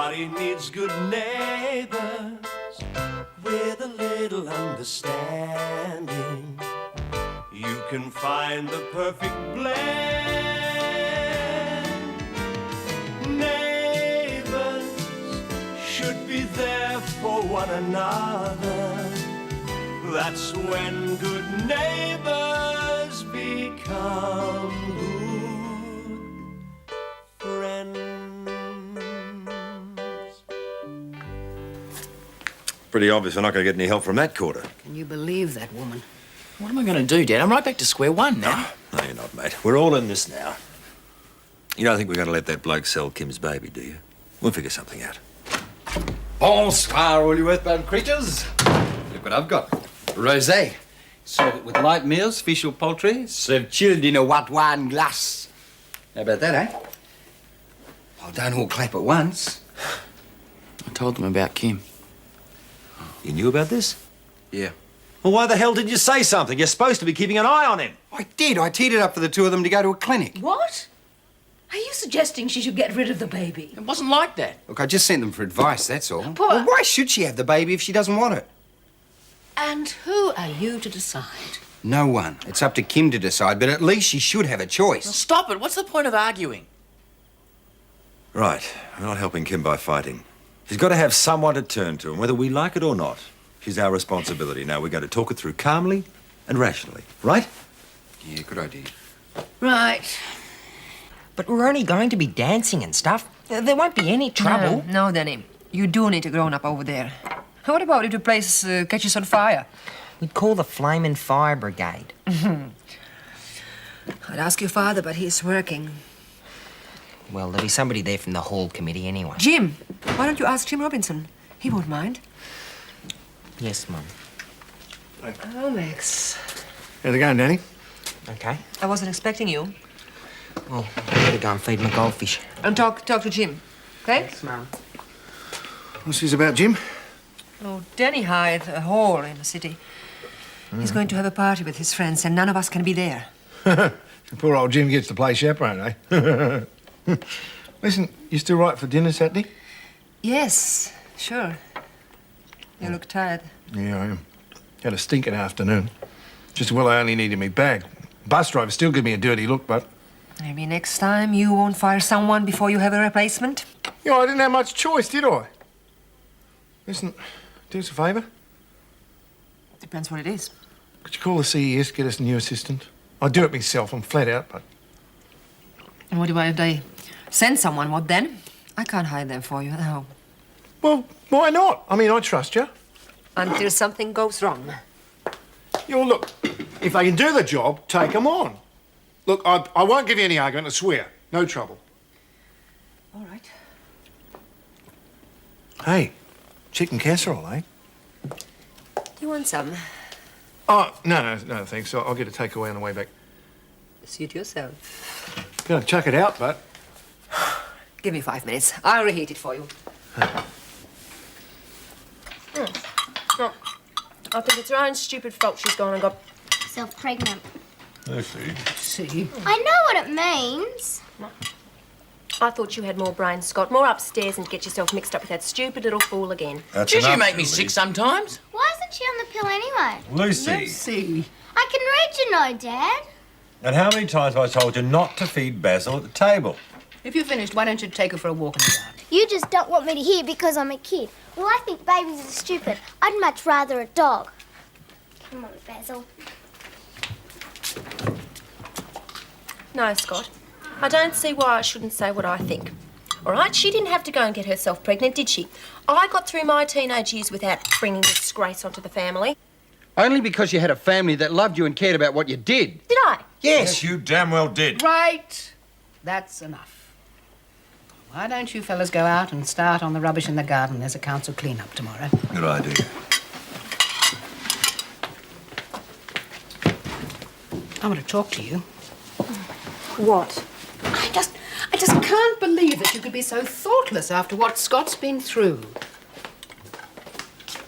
Everybody needs good neighbours with a little understanding. You can find the perfect blend. Neighbours should be there for one another. That's when good neighbours become good friends. Pretty obvious we're not going to get any help from that quarter. Can you believe that woman? What am I going to do, Dad? I'm right back to square one now. No, you're not, mate. We're all in this now. You don't think we're going to let that bloke sell Kim's baby, do you? We'll figure something out. Bonsoir, all you earthbound creatures. Look what I've got. Rosé. Serve it with light meals, fish or poultry, served chilled in a white wine glass. How about that, eh? Well, don't all clap at once. I told them about Kim. You knew about this? Yeah. Well, why the hell didn't you say something? You're supposed to be keeping an eye on him. I did. I teed it up for the two of them to go to a clinic. What? Are you suggesting she should get rid of the baby? It wasn't like that. Look, I just sent them for advice, that's all. Poor- Well, why should she have the baby if she doesn't want it? And who are you to decide? No one. It's up to Kim to decide, but at least she should have a choice. Stop it. What's the point of arguing? Right. We're not helping Kim by fighting. She's got to have someone to turn to, and whether we like it or not, she's our responsibility. Now, we're going to talk it through calmly and rationally, right? Yeah, good idea. Right. But we're only going to be dancing and stuff. There won't be any trouble. No, Danny. You do need a grown-up over there. What about if the place catches on fire? We'd call the Flamin' Fire Brigade. I'd ask your father, but he's working. Well, there'll be somebody there from the hall committee anyway. Jim! Why don't you ask Jim Robinson? He won't mind. Yes, Mum. Oh, Max. How's it going, Danny? Okay. I wasn't expecting you. Well, I better go and feed my goldfish. And talk to Jim, okay? Yes, Mum. What's this about, Jim? Oh, Danny hired a hall in the city. He's going to have a party with his friends, and none of us can be there. Poor old Jim gets to play chaperone, eh? Listen, you still right for dinner Saturday? Yes, sure. You look tired. Yeah, I am. Had a stinking afternoon. Just well, I only needed me bag. Bus driver still give me a dirty look, but... Maybe next time you won't fire someone before you have a replacement? Yeah, I didn't have much choice, did I? Listen, do us a favour. Depends what it is. Could you call the CES, get us a new assistant? I'd do it myself, I'm flat out, but... And what do I if they send someone? What then? I can't hire them for you at home. Well, why not? I mean, I trust you. Until something goes wrong. Yo, look, if they can do the job, take them on. Look, I won't give you any argument, I swear. No trouble. All right. Hey, chicken casserole, eh? Do you want some? Oh, no, thanks. I'll get a takeaway on the way back. Suit yourself. Gonna chuck it out, but... Give me 5 minutes. I'll reheat it for you. Oh, I think it's her own stupid fault she's gone and got self-pregnant. I see. See? I know what it means. I thought you had more brains, Scott. More upstairs and get yourself mixed up with that stupid little fool again. That's Did you enough, make me Julie. sick sometimes? Why isn't she on the pill anyway? Lucy. See. I can read, you know, Dad. And how many times have I told you not to feed Basil at the table? If you're finished, why don't you take her for a walk in the garden? You just don't want me to hear because I'm a kid. Well, I think babies are stupid. I'd much rather a dog. Come on, Basil. No, Scott. I don't see why I shouldn't say what I think. All right, she didn't have to go and get herself pregnant, did she? I got through my teenage years without bringing disgrace onto the family. Only because you had a family that loved you and cared about what you did. Did I? Yes. You damn well did. Right. That's enough. Why don't you fellas go out and start on the rubbish in the garden? There's a council clean-up tomorrow. Good idea. I want to talk to you. What? I just can't believe that you could be so thoughtless after what Scott's been through.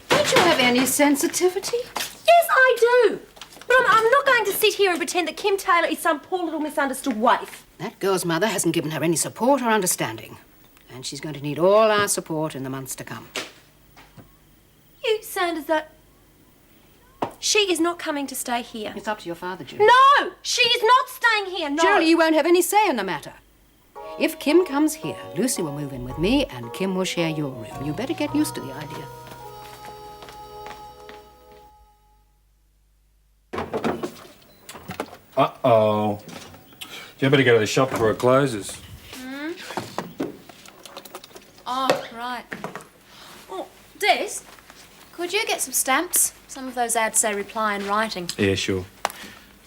Don't you have any sensitivity? Yes, I do. But I'm not going to sit here and pretend that Kim Taylor is some poor little misunderstood waif. That girl's mother hasn't given her any support or understanding. And she's going to need all our support in the months to come. You sound as though... She is not coming to stay here. It's up to your father, Julie. No! She is not staying here, no! Julie, you won't have any say in the matter. If Kim comes here, Lucy will move in with me and Kim will share your room. You better get used to the idea. Uh-oh. You better go to the shop before it closes. Oh, right. Oh, Des, could you get some stamps? Some of those ads say reply in writing. Yeah, sure.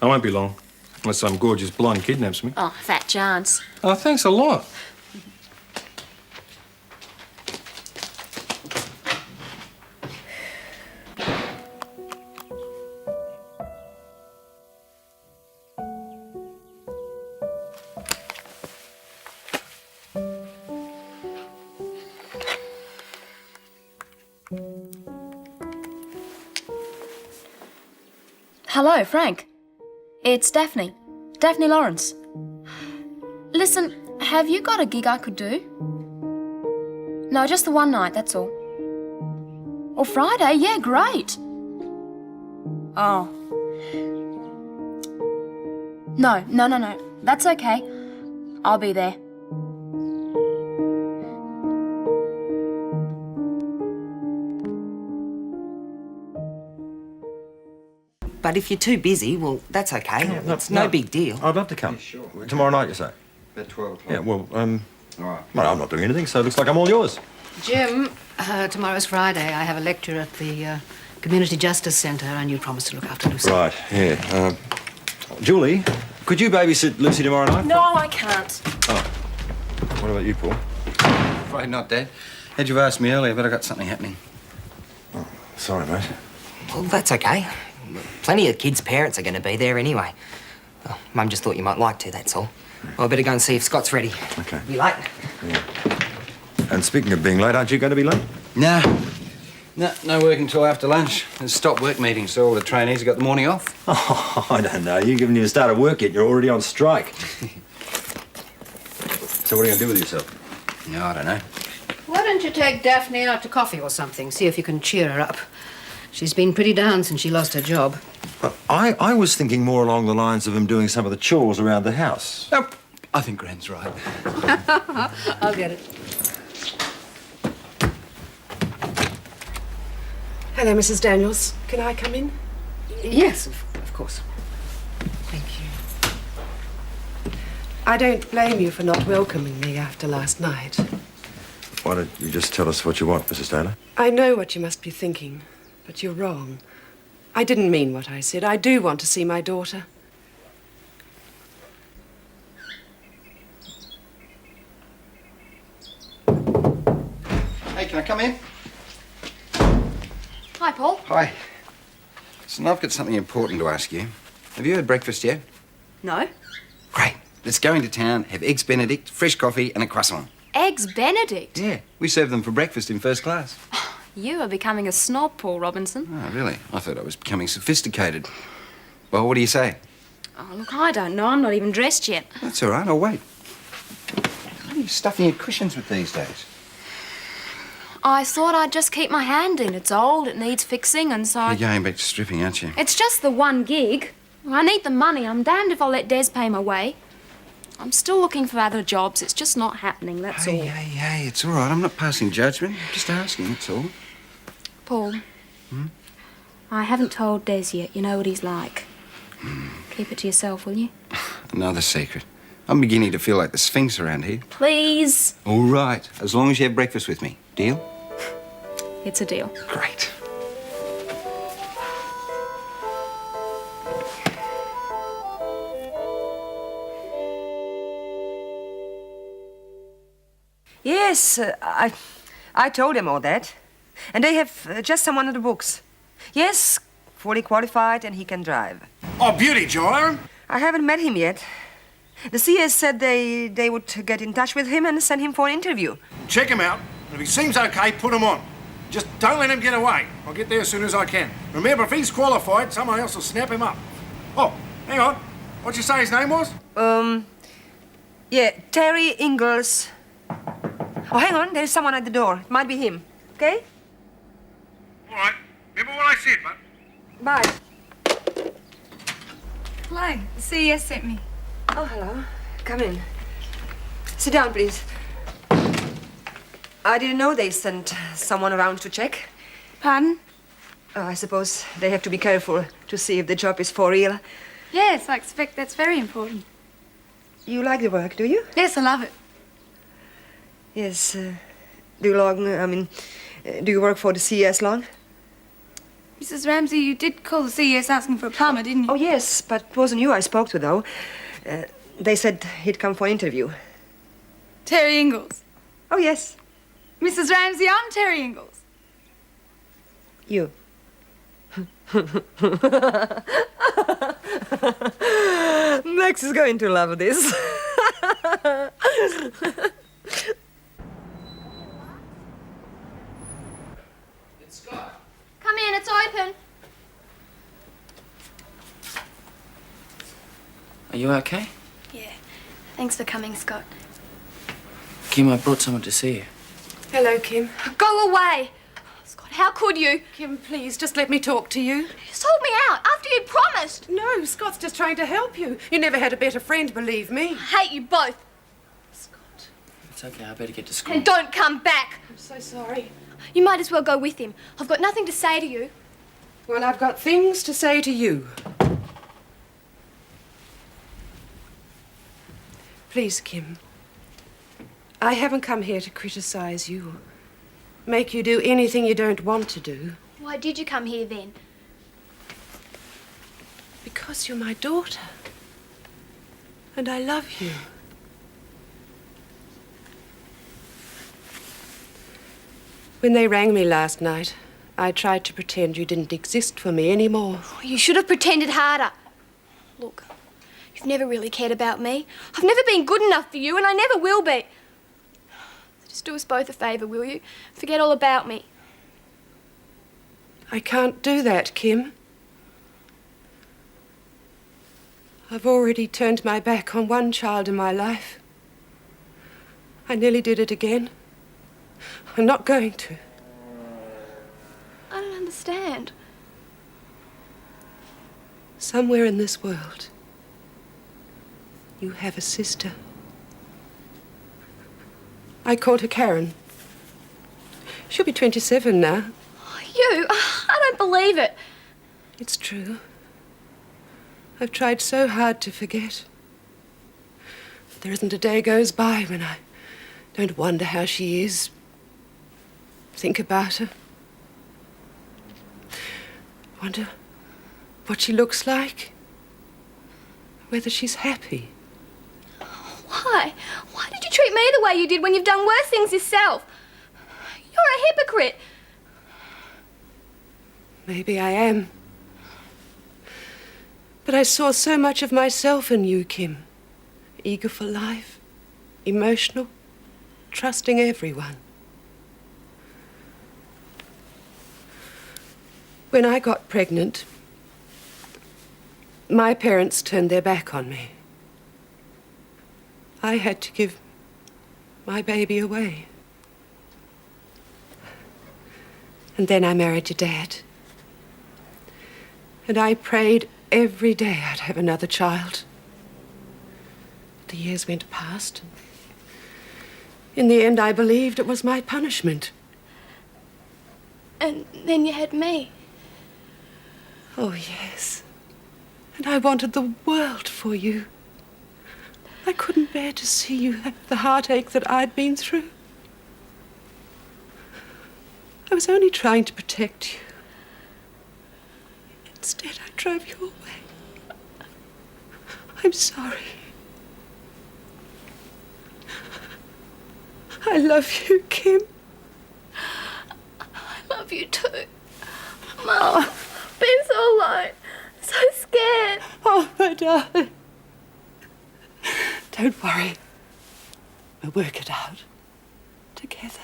I won't be long. Unless some gorgeous blonde kidnaps me. Oh, fat chance. Oh, thanks a lot. Hello, Frank. It's Daphne. Daphne Lawrence. Listen, have you got a gig I could do? No, just the one night, that's all. Or Friday, yeah, great. Oh. No. That's okay. I'll be there. But if you're too busy, well, that's okay. It's no big deal. I'd love to come. Yeah, sure. Tomorrow night, you say? At 12 o'clock. Yeah, well, All right. well, I'm not doing anything, so it looks like I'm all yours. Jim, tomorrow's Friday. I have a lecture at the Community Justice Centre and you promised to look after Lucy. Right, yeah. Julie, could you babysit Lucy tomorrow night? No, I can't. Oh. What about you, Paul? Afraid not, Dad. Had you asked me earlier, but I got something happening. Oh, sorry, mate. Well, that's okay. Plenty of kids' parents are going to be there anyway. Well, Mum just thought you might like to, that's all. Well, I better go and see if Scott's ready. Okay. Be late. Yeah. And speaking of being late, aren't you going to be late? No. No work until after lunch. There's stop work meetings, so all the trainees have got the morning off. Oh, I don't know. You haven't even started work yet. You're already on strike. So what are you going to do with yourself? No, I don't know. Why don't you take Daphne out to coffee or something? See if you can cheer her up. She's been pretty down since she lost her job. Well, I was thinking more along the lines of him doing some of the chores around the house. Nope. I think Gran's right. I'll get it. Hello, Mrs. Daniels. Can I come in? Yes, of course. Thank you. I don't blame you for not welcoming me after last night. Why don't you just tell us what you want, Mrs. Taylor? I know what you must be thinking, but you're wrong. I didn't mean what I said. I do want to see my daughter. Hey, can I come in? Hi, Paul. Hi. Listen, I've got something important to ask you. Have you had breakfast yet? No. Great. Let's go into town, have eggs Benedict, fresh coffee and a croissant. Eggs Benedict? Yeah, we serve them for breakfast in first class. You are becoming a snob, Paul Robinson. Oh, really? I thought I was becoming sophisticated. Well, what do you say? Oh, look, I don't know. I'm not even dressed yet. That's all right, I'll wait. What are you stuffing your cushions with these days? I thought I'd just keep my hand in. It's old, it needs fixing, and so... You're going back to stripping, aren't you? It's just the one gig. I need the money. I'm damned if I'll let Des pay my way. I'm still looking for other jobs. It's just not happening, that's all. Hey, it's all right. I'm not passing judgment. I'm just asking, that's all. Paul. I haven't told Des yet. You know what he's like. Keep it to yourself, will you? Another secret. I'm beginning to feel like the Sphinx around here. Please. All right, as long as you have breakfast with me. Deal? It's a deal. Great. Yes, I told him all that. And they have just someone on the books. Yes, fully qualified and he can drive. Oh, beauty, Joe. I haven't met him yet. The CS said they would get in touch with him and send him for an interview. Check him out. If he seems okay, put him on. Just don't let him get away. I'll get there as soon as I can. Remember, if he's qualified, someone else will snap him up. Oh, hang on. What'd you say his name was? Yeah, Terry Ingalls. Oh, hang on. There's someone at the door. It might be him. Okay? All right. Remember what I said, mate? Bye. Hello. The CES sent me. Oh, hello. Come in. Sit down, please. I didn't know they sent someone around to check. Pardon? Oh, I suppose they have to be careful to see if the job is for real. Yes, I expect that's very important. You like the work, do you? Yes, I love it. Yes. Do you work for the CES long? Mrs. Ramsay, you did call the CES asking for a plumber, didn't you? Oh, yes, but it wasn't you I spoke to, though. They said he'd come for an interview. Terry Ingalls. Oh, yes. Mrs. Ramsay, I'm Terry Ingalls. You. Max is going to love this. It's Scott. Come in, it's open. Are you okay? Yeah. Thanks for coming, Scott. Kim, I brought someone to see you. Hello, Kim. Go away! Scott, how could you? Kim, please, just let me talk to you. You sold me out after you promised. No, Scott's just trying to help you. You never had a better friend, believe me. I hate you both. Scott. It's okay, I better get to school. And don't come back. I'm so sorry. You might as well go with him. I've got nothing to say to you. Well, I've got things to say to you. Please, Kim. I haven't come here to criticize you, make you do anything you don't want to do. Why did you come here then? Because you're my daughter. And I love you. When they rang me last night, I tried to pretend you didn't exist for me anymore. You should have pretended harder. Look, you've never really cared about me. I've never been good enough for you, and I never will be. Just do us both a favour, will you? Forget all about me. I can't do that, Kim. I've already turned my back on one child in my life. I nearly did it again. I'm not going to. I don't understand. Somewhere in this world, you have a sister. I called her Karen. She'll be 27 now. You? I don't believe it. It's true. I've tried so hard to forget. There isn't a day goes by when I don't wonder how she is. Think about her. Wonder what she looks like. Whether she's happy. Why? Why did you treat me the way you did when you've done worse things yourself? You're a hypocrite. Maybe I am. But I saw so much of myself in you, Kim. Eager for life, emotional, trusting everyone. When I got pregnant, my parents turned their back on me. I had to give my baby away. And then I married your dad. And I prayed every day I'd have another child. The years went past. In the end, I believed it was my punishment. And then you had me. Oh, yes. And I wanted the world for you. I couldn't bear to see you have the heartache that I'd been through. I was only trying to protect you. Instead, I drove you away. I'm sorry. I love you, Kim. I love you too. Mum, I've been so alone, so scared. Oh, my darling. Don't worry. We'll work it out together.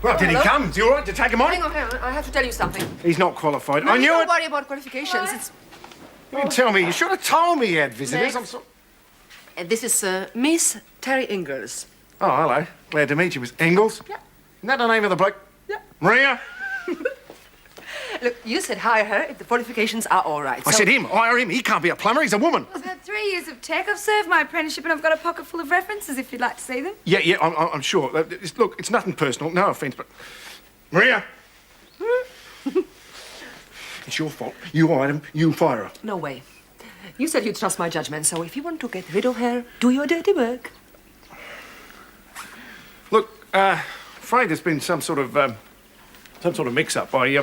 Well, did he come? Is he all right to take him on? Hang on. I have to tell you something. He's not qualified. No, I knew don't it. worry about qualifications. It's... You didn't tell me. You should have told me you had visitors. Max. I'm sorry. This is Miss Terry Ingalls. Oh, hello. Glad to meet you, Miss Ingalls. Yeah. Isn't that the name of the bloke? Yeah. Maria? Look, you said hire her if the qualifications are all right. I said him. Hire him. He can't be a plumber. He's a woman. I've had 3 years of tech. I've served my apprenticeship and I've got a pocket full of references if you'd like to see them. Yeah, I'm sure. Look, it's nothing personal. No offence, but... Maria! It's your fault. You hired him. You fire her. No way. You said you'd trust my judgment, so if you want to get rid of her, do your dirty work. Look, afraid there's been some sort of mix-up. I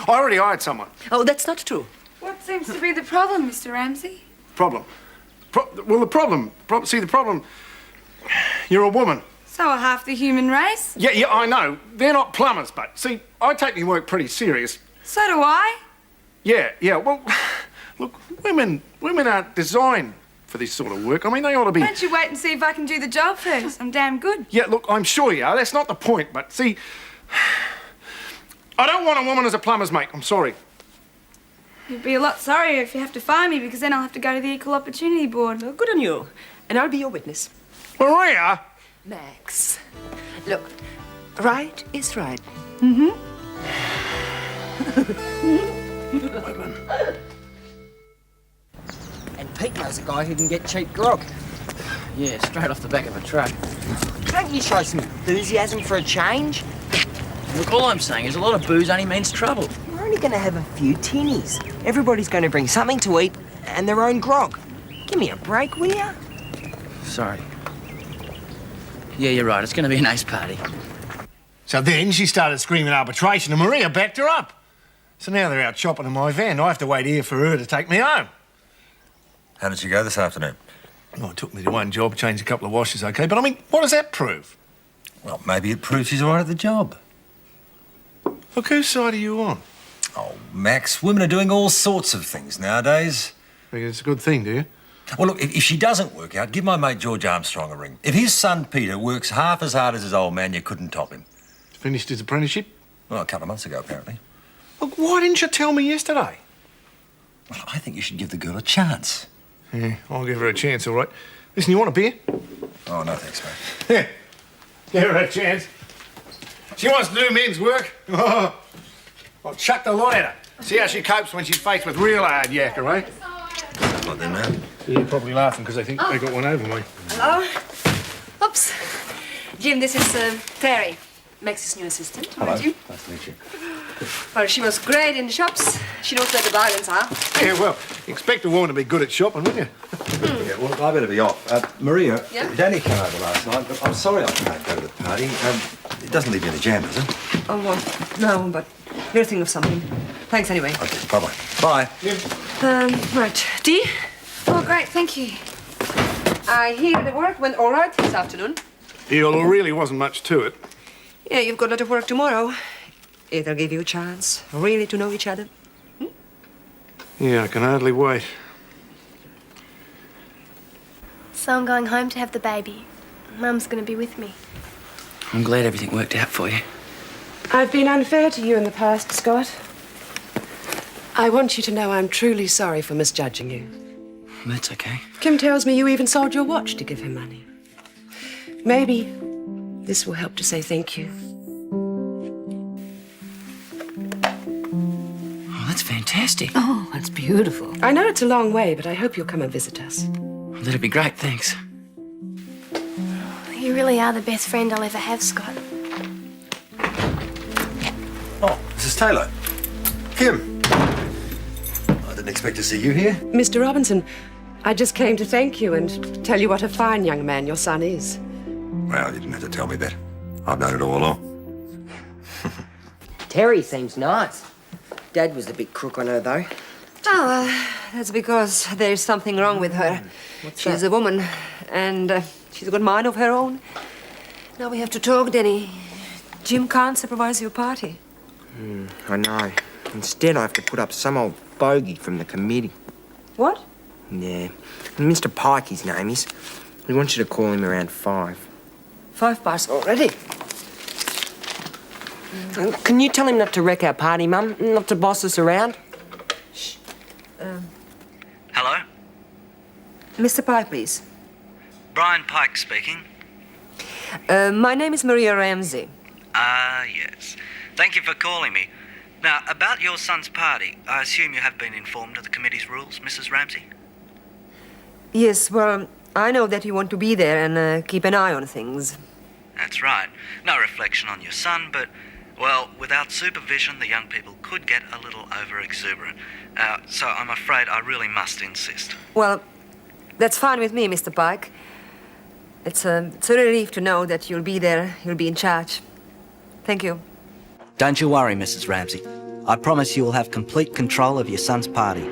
already hired someone. Oh, that's not true. What seems to be the problem, Mr. Ramsay? Problem. The problem. You're a woman. So are half the human race. Yeah, I know. They're not plumbers, but see, I take my work pretty serious. So do I. Yeah. Well, look, women aren't designed for this sort of work. I mean, they ought to be. Why don't you wait and see if I can do the job first? I'm damn good. Yeah, look, I'm sure you are. That's not the point. But see, I don't want a woman as a plumber's mate. I'm sorry. You'd be a lot sorrier if you have to fire me because then I'll have to go to the Equal Opportunity Board. Well, good on you. And I'll be your witness. Maria! Max. Look, right is right. Women. And Pete knows a guy who can get cheap grog. Yeah, straight off the back of a truck. Can't you show some enthusiasm for a change? Look, all I'm saying is a lot of booze only means trouble. We're only going to have a few tinnies. Everybody's going to bring something to eat and their own grog. Give me a break, will ya? Sorry. Yeah, you're right. It's going to be an ace party. So then she started screaming arbitration and Maria backed her up. So now they're out shopping in my van. I have to wait here for her to take me home. How did she go this afternoon? Well, it took me to one job, changed a couple of washes, OK. But, I mean, what does that prove? Well, maybe it proves she's all right at the job. Look, whose side are you on? Oh, Max, women are doing all sorts of things nowadays. Think it's a good thing, do you? Well, look, if she doesn't work out, give my mate George Armstrong a ring. If his son Peter works half as hard as his old man, you couldn't top him. Finished his apprenticeship? Well, a couple of months ago, apparently. Look, why didn't you tell me yesterday? Well, I think you should give the girl a chance. Yeah, I'll give her a chance, all right. Listen, you want a beer? Oh, no thanks, mate. Yeah, give her a chance. She wants to do men's work. Oh, I'll chuck the lot at her. See how she copes when she's faced with real hard yakka, eh? What then, man? You're probably laughing because they think they got one over me. Hello? Oops. Jim, this is Terry, Max's new assistant. Hello. Jim. Nice to meet you. Well, she was great in the shops. She knows where the bargains are. Yeah, well, you expect a woman to be good at shopping, wouldn't you? Yeah, well, I better be off. Maria, Yeah? Danny came over last night, but I'm sorry I can't go to the party. It doesn't leave you in a jam, does it? Oh, well, no, but we'll think of something. Thanks anyway. Okay, bye-bye. Bye. Right. Dee? Oh, great, thank you. I hear the work went all right this afternoon. Yeah, well, there really wasn't much to it. Yeah, you've got a lot of work tomorrow. It'll give you a chance really to know each other. Yeah, I can hardly wait. So I'm going home to have the baby. Mum's going to be with me. I'm glad everything worked out for you. I've been unfair to you in the past, Scott. I want you to know I'm truly sorry for misjudging you. That's okay. Kim tells me you even sold your watch to give him money. Maybe this will help to say thank you. Oh, that's fantastic. Oh, that's beautiful. I know it's a long way, but I hope you'll come and visit us. That'd be great, thanks. You really are the best friend I'll ever have, Scott. Oh, Mrs. Taylor. Kim. I didn't expect to see you here. Mr. Robinson, I just came to thank you and tell you what a fine young man your son is. Well, you didn't have to tell me that. I've known it all along. Terry seems nice. Dad was the big crook on her, though. Oh, that's because there's something wrong with her. She's a woman, and she's got a mind of her own. Now we have to talk, Denny. Jim can't supervise your party. I know. Instead, I have to put up some old bogey from the committee. What? Yeah. Mr. Pike, his name is. We want you to call him around 5. 5 past already. Can you tell him not to wreck our party, Mum? Not to boss us around? Hello? Mr. Pike, please. Brian Pike speaking. My name is Maria Ramsay. Ah, yes. Thank you for calling me. Now, about your son's party, I assume you have been informed of the committee's rules, Mrs. Ramsay? Yes, well, I know that you want to be there and keep an eye on things. That's right. No reflection on your son, but, well, without supervision, the young people could get a little over-exuberant. So I'm afraid I really must insist. Well, that's fine with me, Mr. Pike. It's a relief to know that you'll be there, you'll be in charge. Thank you. Don't you worry, Mrs. Ramsay. I promise you will have complete control of your son's party.